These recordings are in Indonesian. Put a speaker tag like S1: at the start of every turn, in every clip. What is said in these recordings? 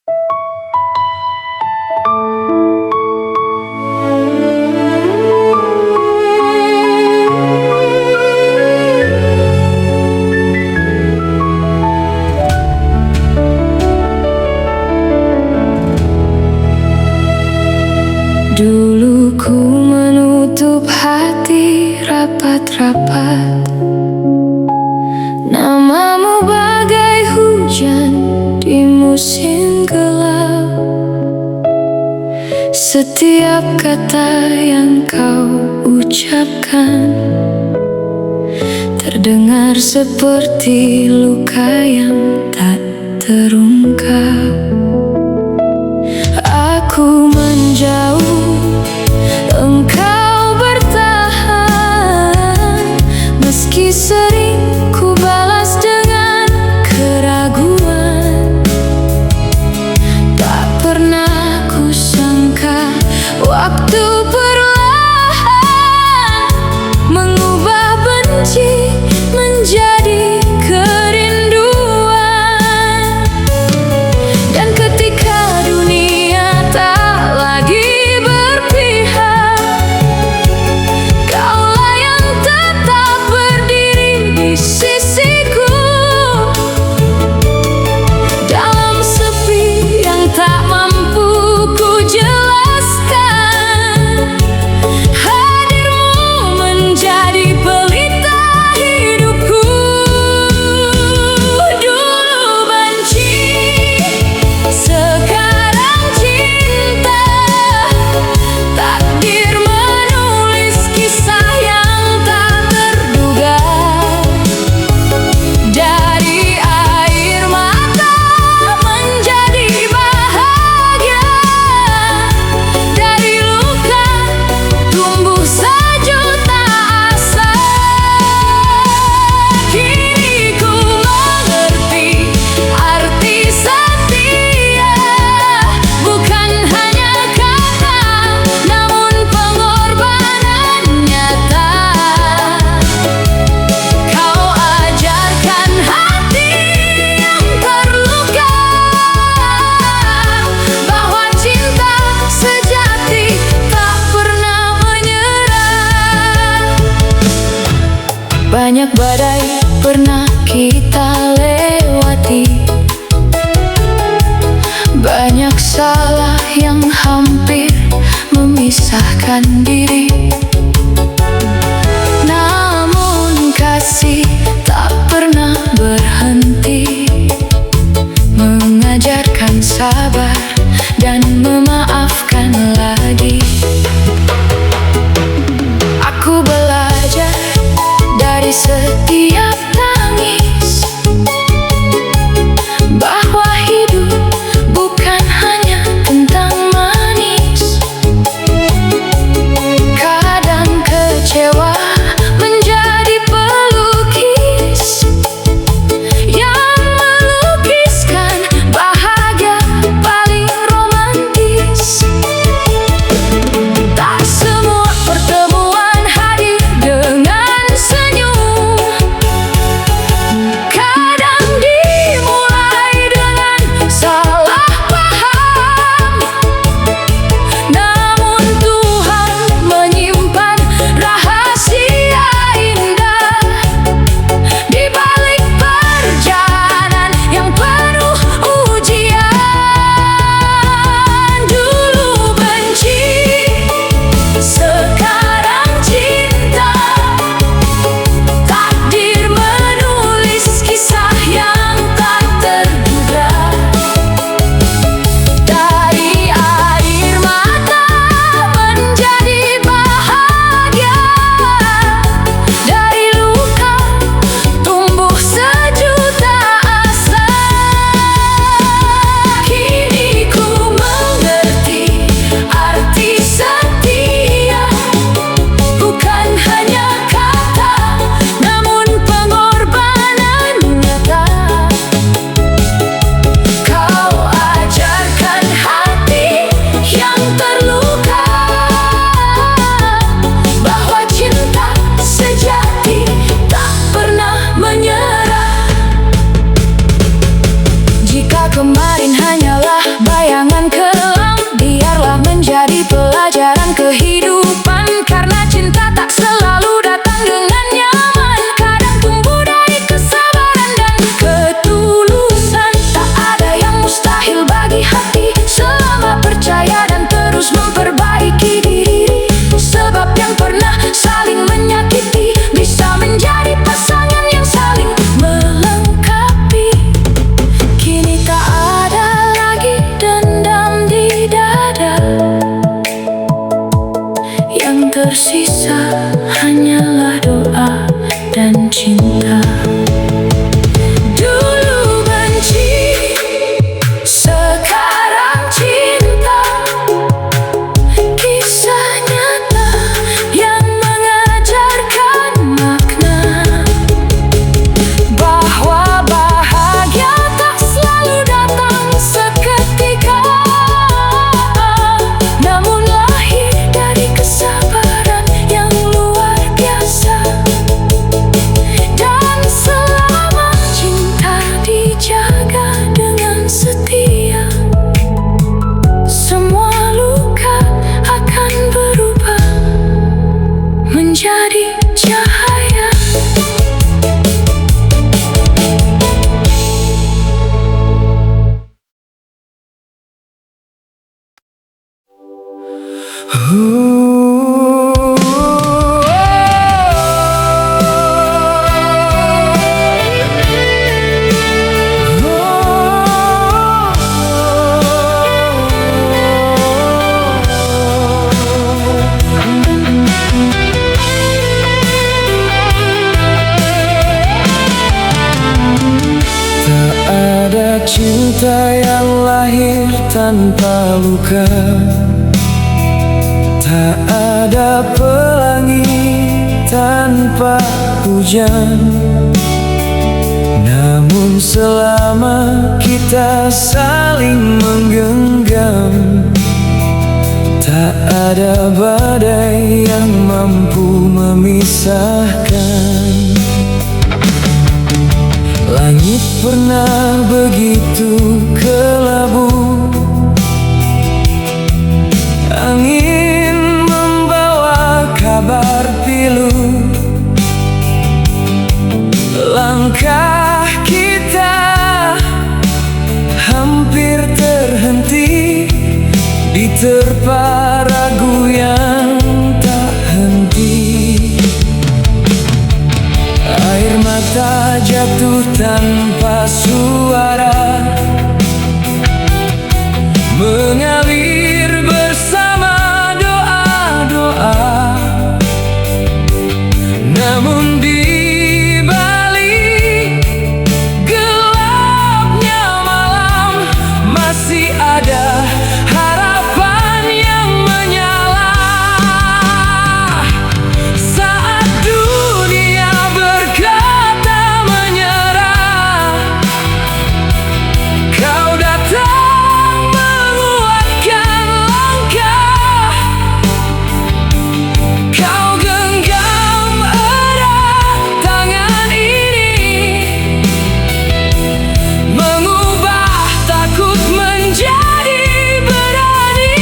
S1: Dulu ku menutup hati rapat-rapat, namamu bagai hujan di musim gelap. Setiap kata yang kau ucapkan terdengar seperti luka yang tak terungkap. Aku menjauh, engkau bertahan, meski sering ku balas dengan keraguan. Tak pernah ku sangka waktu perlahan mengubah benci menjadi kerinduan. Dan ketika dunia tak lagi berpihak, kaulah yang tetap berdiri di sisiku. Dalam sepi yang tak mampu ku jelaskan, hadirmu menjadi pelita hidupku. Dulu benci, sekarang cinta. Takdir menulis kisah yang tak terduga. Dari air mata menjadi bahagia, dari luka tumbuh sejuta asa. Kini ku mengerti arti setia, bukan hanya kata, namun pengorbanan nyata. Kau ajarkan hati yang terluka bahwa cinta sejati tak pernah menyerah. Banyak badai pernah kita lewati, banyak salah yang hampir memisahkan diri. Namun kasih tak pernah berhenti, mengajarkan sabar dan memaafkan lagi. Aku belajar dari setiap tangis bahwa hidup bukan hanya tentang manis. Kadang kecewa menjadi pelukis yang melukiskan bahagia paling romantis.
S2: Cinta yang lahir tanpa luka, tak ada pelangi tanpa hujan. Namun selama kita saling menggenggam, tak ada badai yang mampu memisahkan. Langit pernah begitu kelabu, angin membawa kabar pilu. Langkah kita hampir terhenti di terpa ragu yang tak henti. Air mata jatuh tanpa suara, mengalir bersama doa-doa. Namun di balik gelapnya malam, masih ada harapan yang menyala. Saat dunia berkata menyerah, kau datang menguatkan langkah. Kau genggam erat tangan ini, mengubah takut menjadi berani.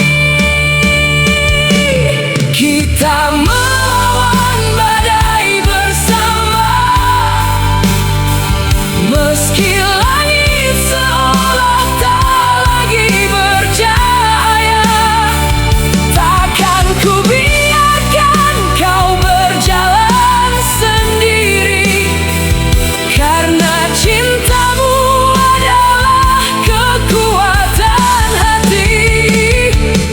S2: Kita melawan badai bersama, meski langit seolah tak lagi bercahaya. Takkan ku biarkan kau berjalan sendiri, karena cintamu adalah kekuatan hati.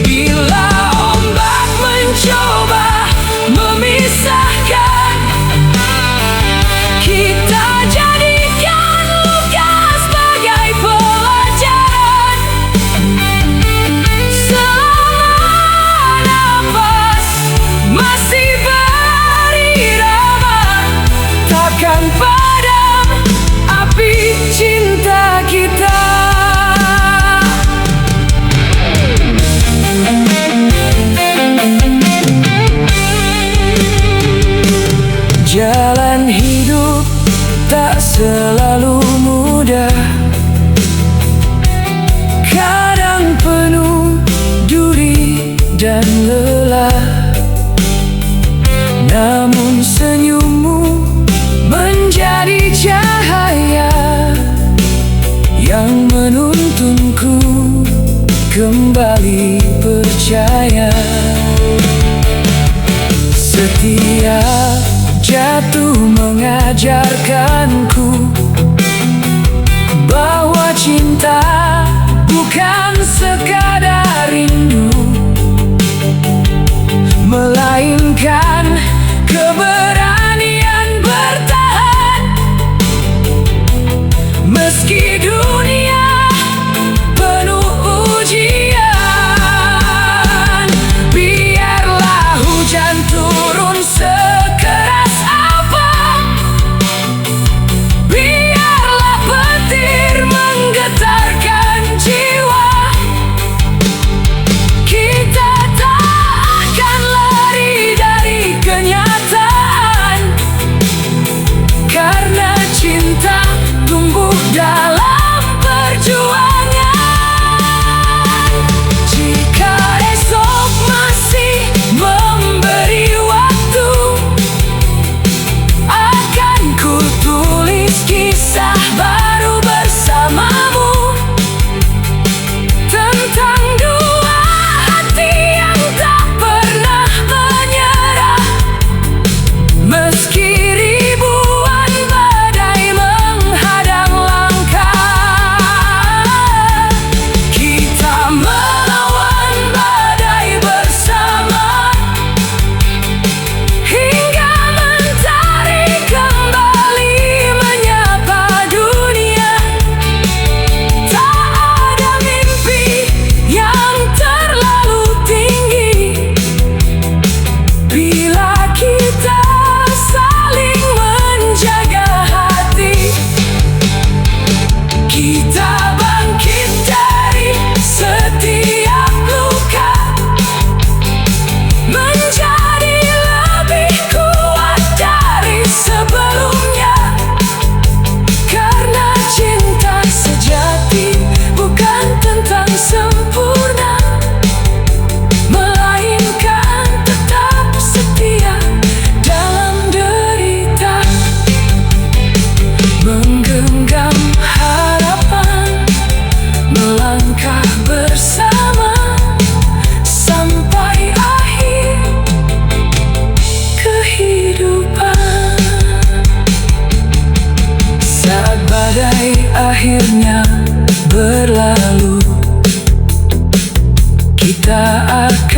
S2: Bila ombak mencoba memisahkan, kita jadikan luka sebagai pelajaran. Selama nafas masih berirama, takkan padam api cinta kita. Jalan hidup tak selalu mudah, kadang penuh duri dan lelah. Namun senyummu menjadi cahaya yang menuntunku kembali percaya. Setiap jatuh mengajarkanku bahwa cinta bukan sekadar rindu, melainkan keberanian bertahan. Meski dunia penuh ujian, biarlah hujan turun sekeras apa,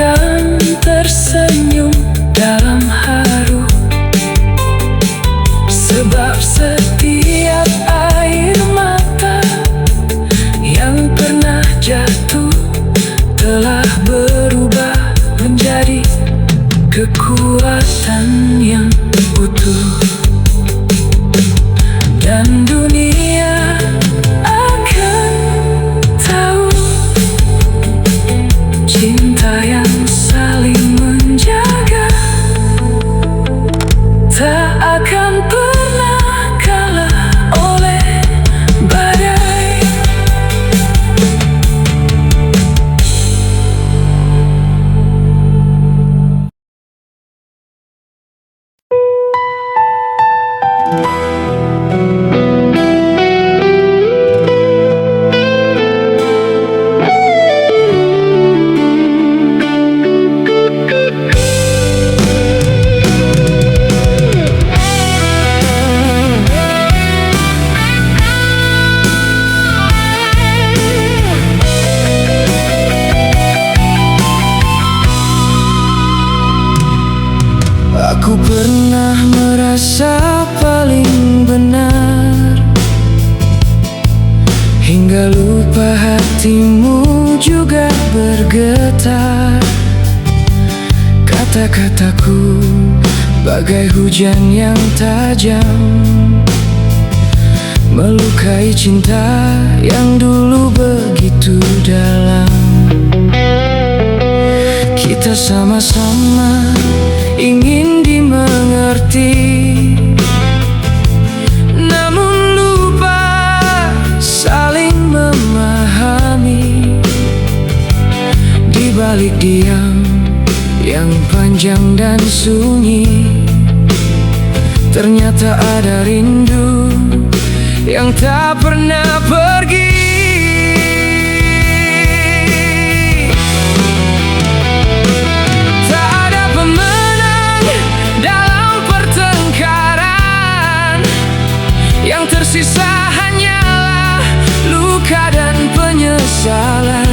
S2: akan tersenyum dalam haru, sebab setiap air mata yang pernah jatuh telah berubah menjadi kekuatan yang utuh. Dan dunia akan tahu cinta yang saling menjaga tak akan pernah kalah oleh badai. Aku pernah merasa paling benar, hingga lupa hatimu juga bergetar. Kata-kataku bagai hujan yang tajam, melukai cinta yang dulu begitu dalam. Kita sama-sama ingin dimengerti, namun lupa saling memahami. Di balik diam yang panjang dan sunyi, ternyata ada rindu yang tak pernah pergi. Yang tersisa hanyalah luka dan penyesalan.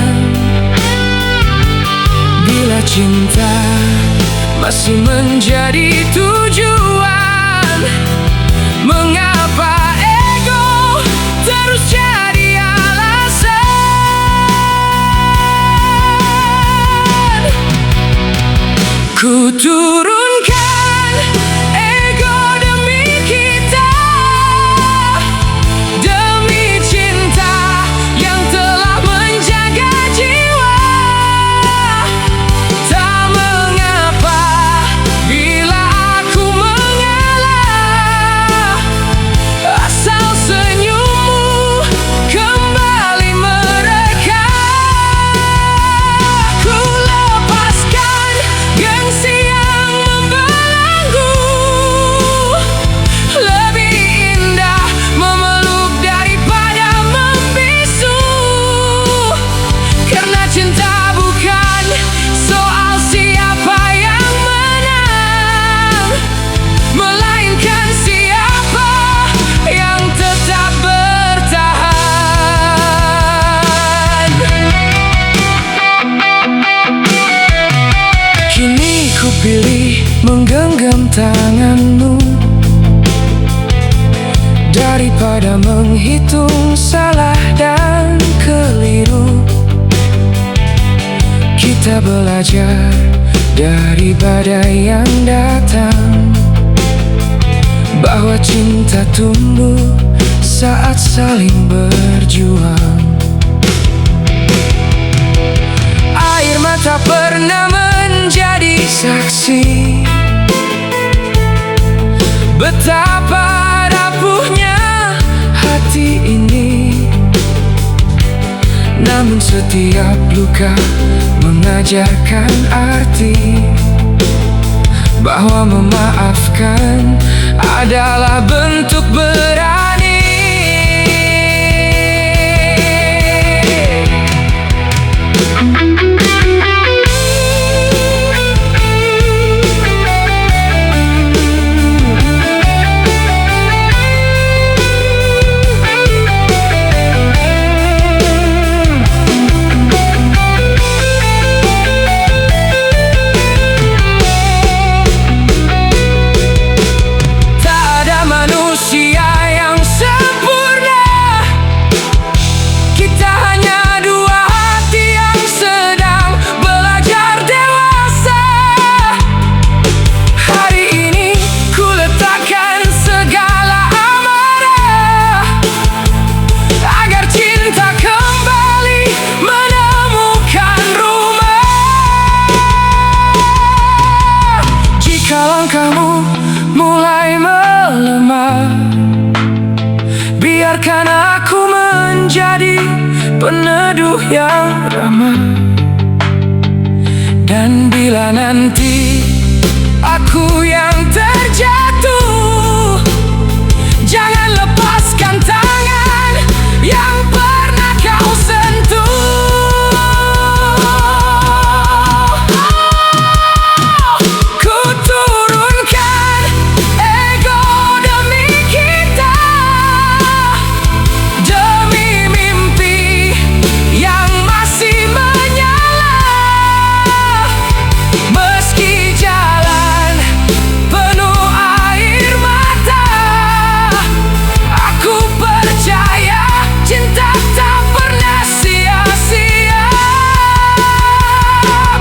S2: Bila cinta masih menjadi tujuan, mengapa ego terus jadi alasan? Ku turunkan ego demi kita, pilih menggenggam tanganmu daripada menghitung salah dan keliru. Kita belajar dari badai yang datang, bahwa cinta tumbuh saat saling berjuang. Air mata pernah menjadi saksi betapa rapuhnya hati ini. Namun setiap luka mengajarkan arti, bahwa memaafkan adalah bentuk berani. yang ramah. Dan bila nanti aku yang terjatuh, jangan lepaskan tangan yang pernah kau sentuh. Ku turunkan ego demi kita, demi mimpi yang masih menyala. Meski jalan penuh air mata, aku percaya cinta tak pernah sia-sia.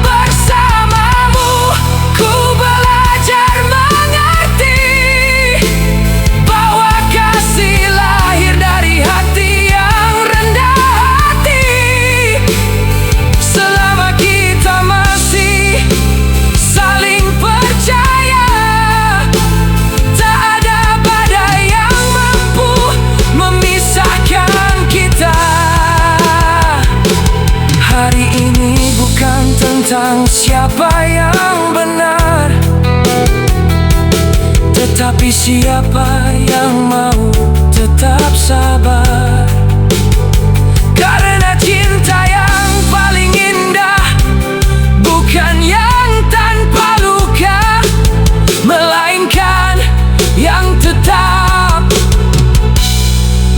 S2: Bersamamu ku belajar mengerti bahwa kasih lahir dari hati yang rendah hati. Selama kita masih saling percaya, tak ada badai yang mampu memisahkan kita. Hari ini bukan tentang siapa yang benar, tetapi siapa yang mau tetap sabar. Karena cinta yang paling indah bukan yang tanpa luka, melainkan yang tetap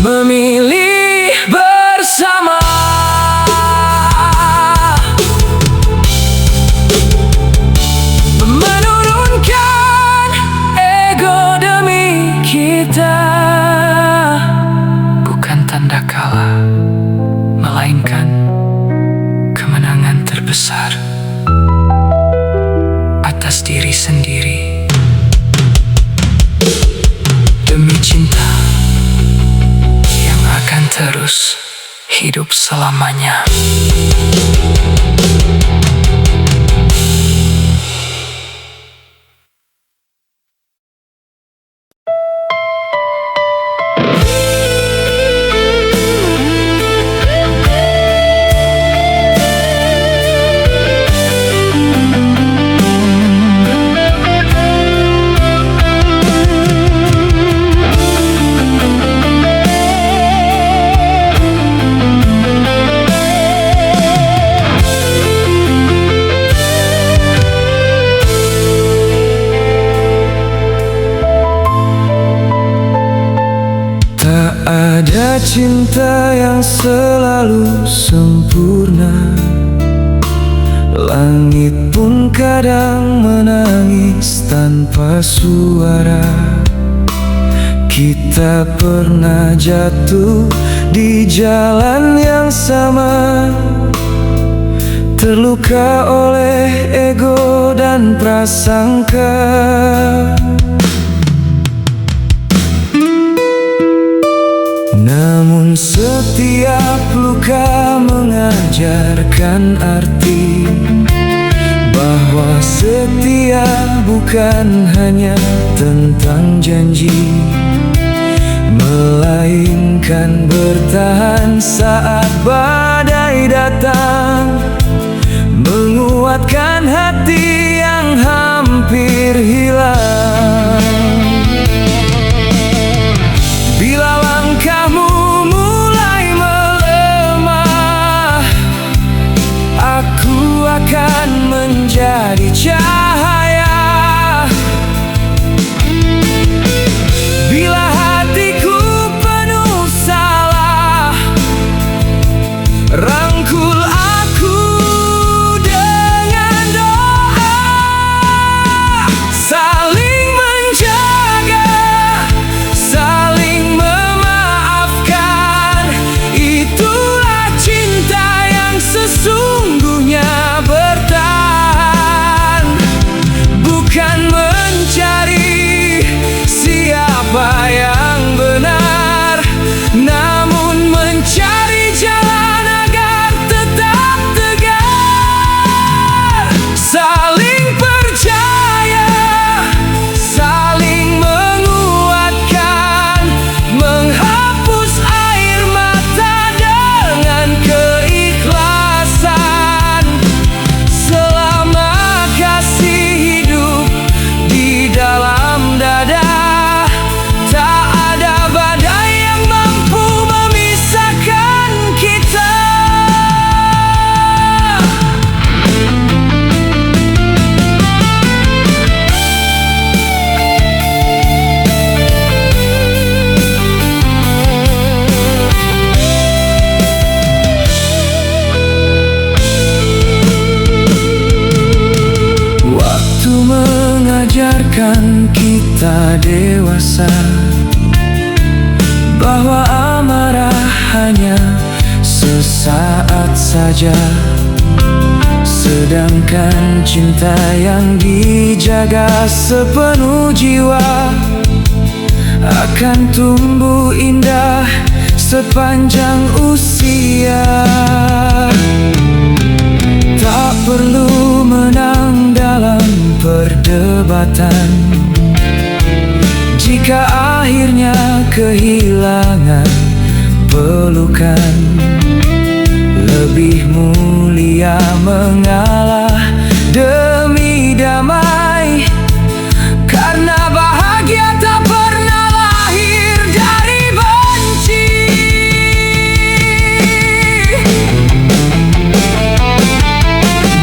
S2: memilih bersama. Menurunkan ego demi kita bukan tanda kalah, melainkan kemenangan terbesar atas diri sendiri. Demi cinta yang akan terus hidup selamanya. Ada cinta yang selalu sempurna, langit pun kadang menangis tanpa suara. Kita pernah jatuh di jalan yang sama, terluka oleh ego dan prasangka. Namun setiap luka mengajarkan arti bahwa setia bukan hanya tentang janji, melainkan bertahan saat badai datang, menguatkan hati yang hampir hilang. Bila langkahmu mulai melemah, aku akan menjadi cahaya. Bila hatiku penuh salah, rangkul aku dengan doa. Saling menjaga, saling memaafkan, itulah cinta yang sesungguhnya bertahan. mengajarkan kita dewasa bahwa amarah hanya sesaat saja, sedangkan cinta yang dijaga sepenuh jiwa akan tumbuh indah sepanjang usia. Tak perlu menang dalam perdebatan jika akhirnya kehilangan pelukan. Lebih mulia mengalah demi damai, karena bahagia tak pernah lahir dari benci.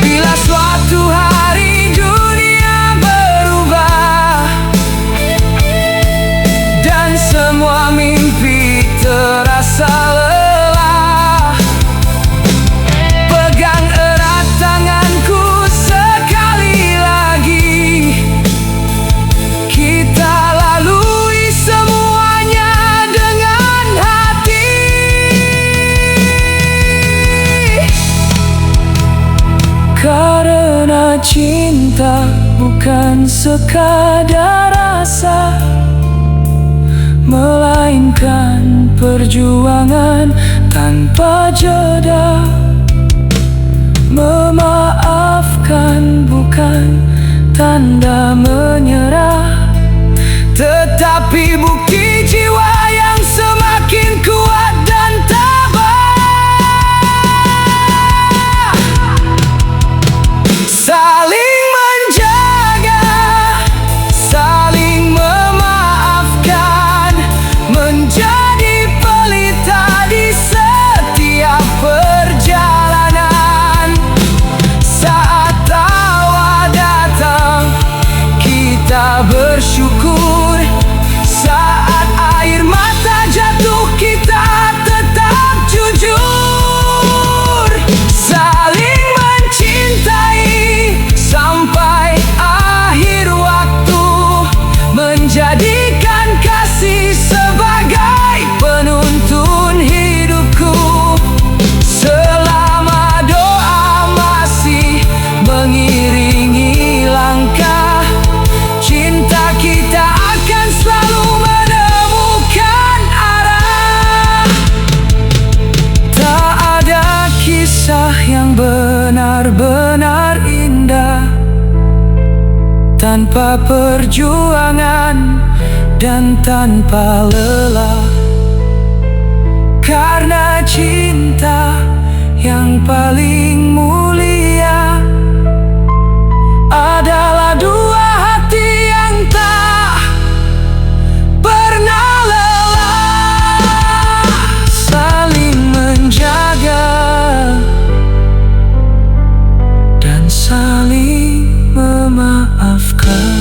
S2: Bila suatu hari dunia berubah dan semua mimpi terasa lelah, pegang erat tanganku sekali lagi. Kita lalui semuanya dengan hati, karena cinta bukan sekadar rasa, melainkan perjuangan tanpa jeda. Memaafkan bukan tanda menyerah, tetapi bukti jiwa yang semakin kuat dan tabah. Saling menjaga, saling memaafkan, menjadi pelita di setiap perjalanan. Saat tawa datang, kita bersyukur. Saat air mata jatuh, kita tetap jujur. Saling mencintai sampai akhir waktu, menjadikan kasih sebagai penuntun hidupku. Selama doa masih mengiringi langkah, cinta kita akan selalu menemukan arah. Tak ada kisah yang benar-benar indah tanpa perjuangan dan tanpa lelah, karena cinta yang paling mulia adalah dua hati yang tak pernah lelah. Saling menjaga dan saling memaafkan.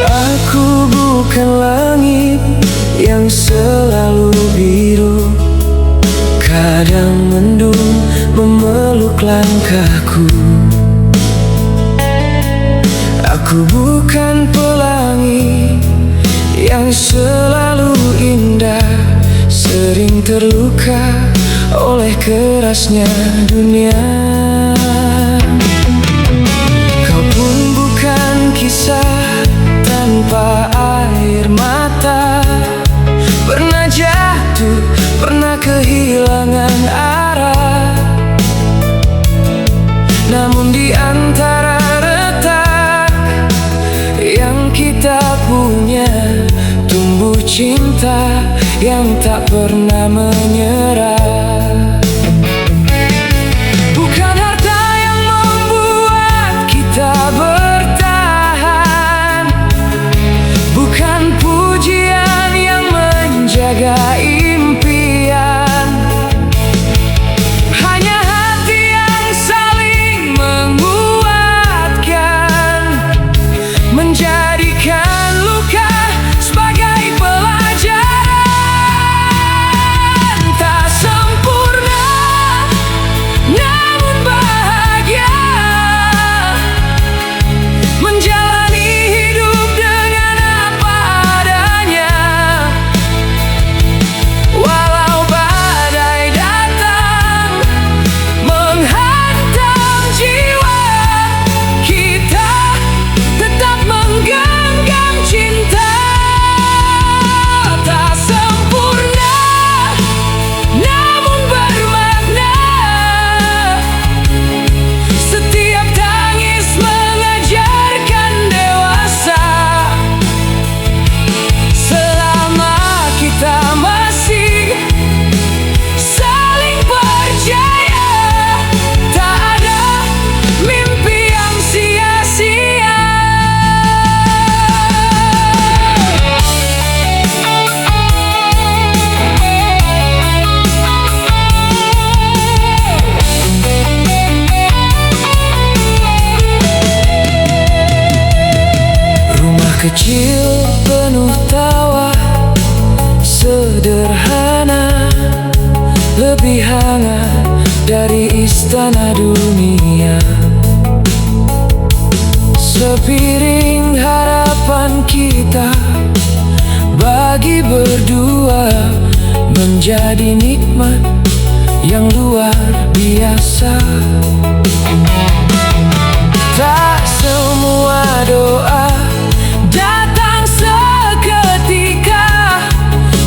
S2: Aku bukan langit yang selalu biru, kadang mendung memeluk langkahku. Aku bukan pelangi yang selalu indah, sering terluka oleh kerasnya dunia. Kau pun bukan kisah tanpa air mata, pernah jatuh, pernah kehilangan arah. Namun di antara retak yang kita punya, tumbuh cinta yang tak pernah menyerah. Bukan harta yang membuat kita bertahan, bukan pujian yang menjaga impian, kecil penuh tawa, sederhana, lebih hangat dari istana dunia. Sepiring harapan kita bagi berdua menjadi nikmat yang luar biasa. Tak semua doa datang seketika,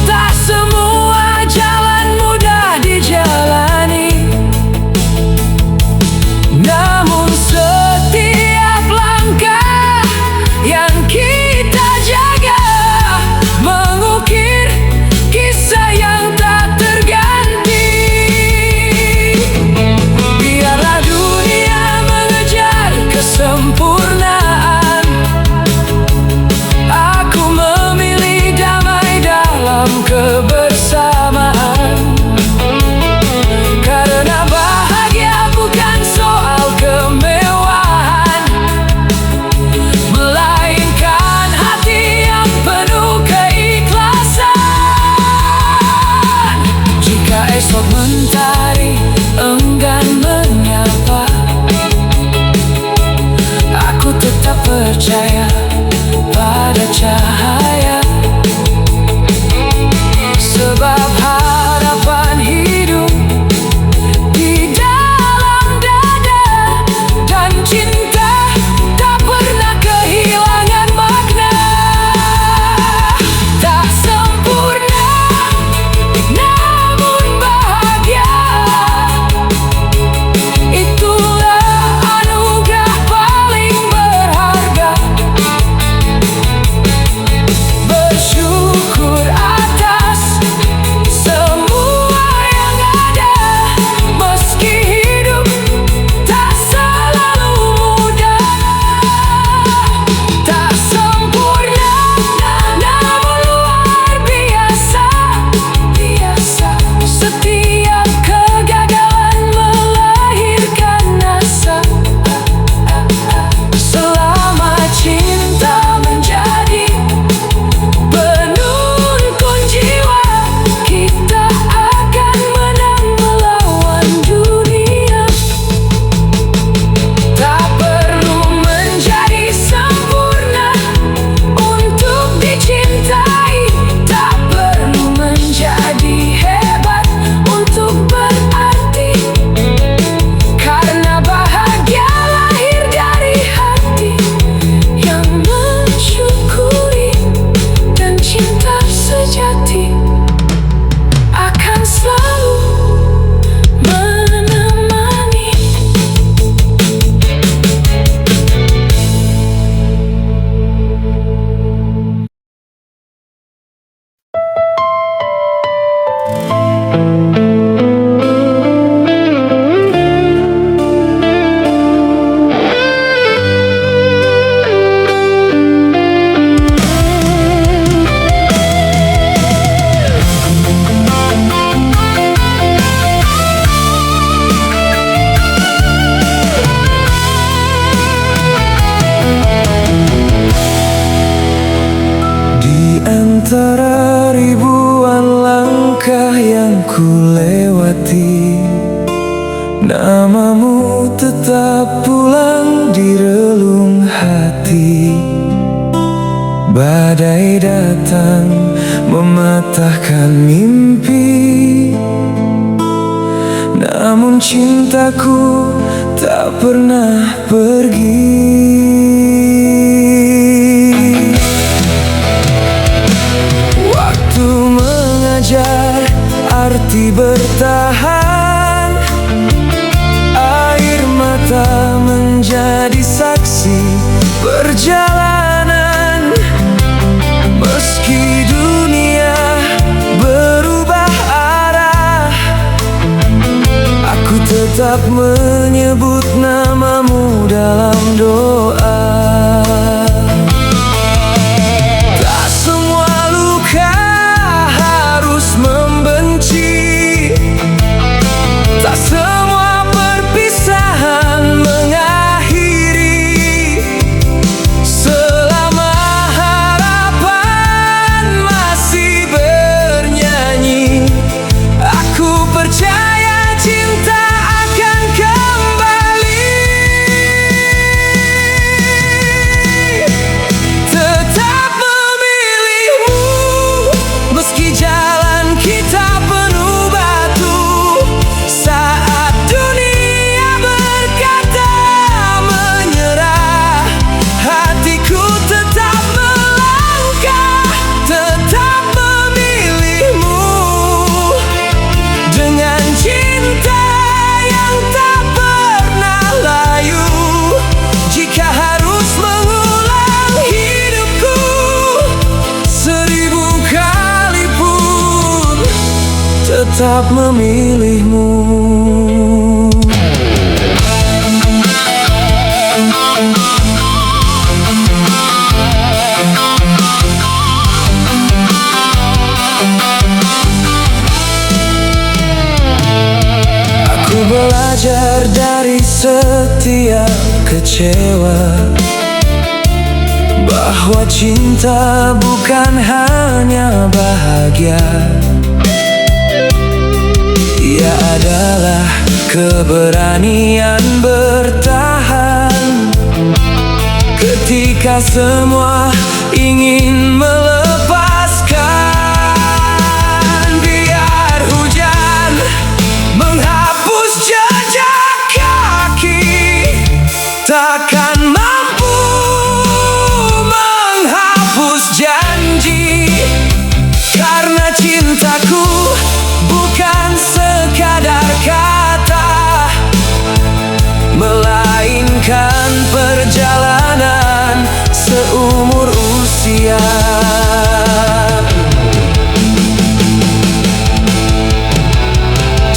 S2: tak semua jalan mudah dijalani. Namun setiap langkah yang kita jaga mengukir kisah yang tak terganti. Biarlah dunia mengejar kesempurnaan, aku memilih damai dalam kebersamaan. Karena bahagia bukan soal kemewahan, melainkan hati yang penuh keikhlasan. Jika esok mentari enggan menyapa, aku tetap percaya pada cahaya. Sebab harapan hidup di dalam dada, dan cinta tak pernah kehilangan makna. Tak sempurna, namun bahagia, itulah anugerah paling berharga. Bersyukur atas semua yang ada, meski hidup tak selalu mudah. Tak sempurna, namun luar biasa. Setiap kegagalan melahirkan asa. Selama cinta menjadi penuntun jiwa, kita akan menang melawan dunia. Tak perlu menjadi sempurna untuk dicintai, tak perlu menjadi hebat untuk berarti. Karena bahagia lahir dari hati yang mensyukuri, dan cinta sejati akan selalu menemani. Di antara ribuan langkah yang ku lewati, namamu tetap pulang di relung hati. Badai datang mematahkan mimpi, namun cintaku tak pernah pergi. Waktu mengajar arti bertahan, air mata menjadi saksi perjalanan. Meski dunia berubah arah, aku tetap menyebut namamu dalam doa. Tak semua luka harus membenci, tak semua perpisahan mengakhiri. Selama tetap memilihmu. Aku belajar dari setiap kecewa, bahwa cinta bukan hanya bahagia, ia adalah keberanian bertahan ketika semua ingin melepaskan. Biar hujan menghapus jejak kaki, takkan mampu menghapus janji. Karena cintaku bukan sekadar kata, melainkan perjalanan seumur usia.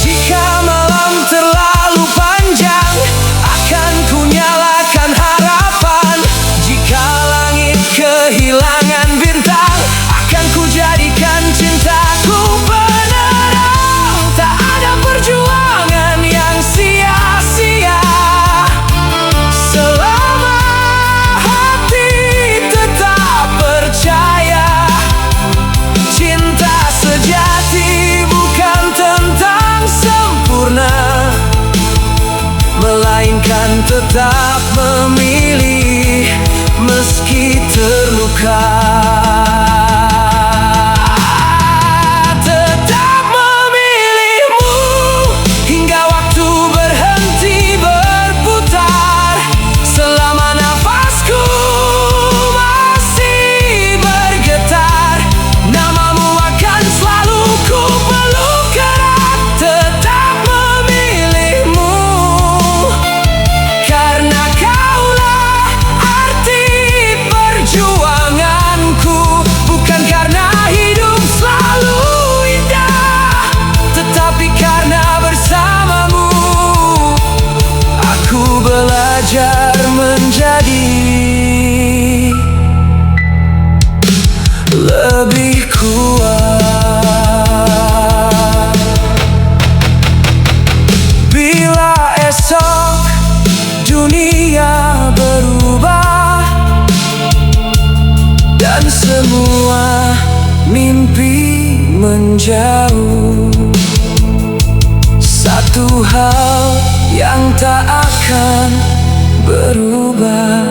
S2: Jika malam terlalu panjang, akan ku nyalakan harapan. Jika langit kehilangan bintang, akan ku jadikan cintaku penerang. Tak ada perjuangan yang sia-sia selama hati tetap percaya. Cinta sejati bukan tentang sempurna, melainkan tetap memilih meski terluka. Tetap memilihmu hingga waktu berhenti berputar. Selama nafasku masih bergetar, namamu akan selalu ku peluk erat. Tetap memilihmu karena kaulah arti perjuanganku. Bukan karena hidup selalu indah, tetapi karena bersamamu aku belajar menjadi lebih kuat. Bila esok dunia berubah dan semua mimpi menjauh, satu hal yang tak akan berubah,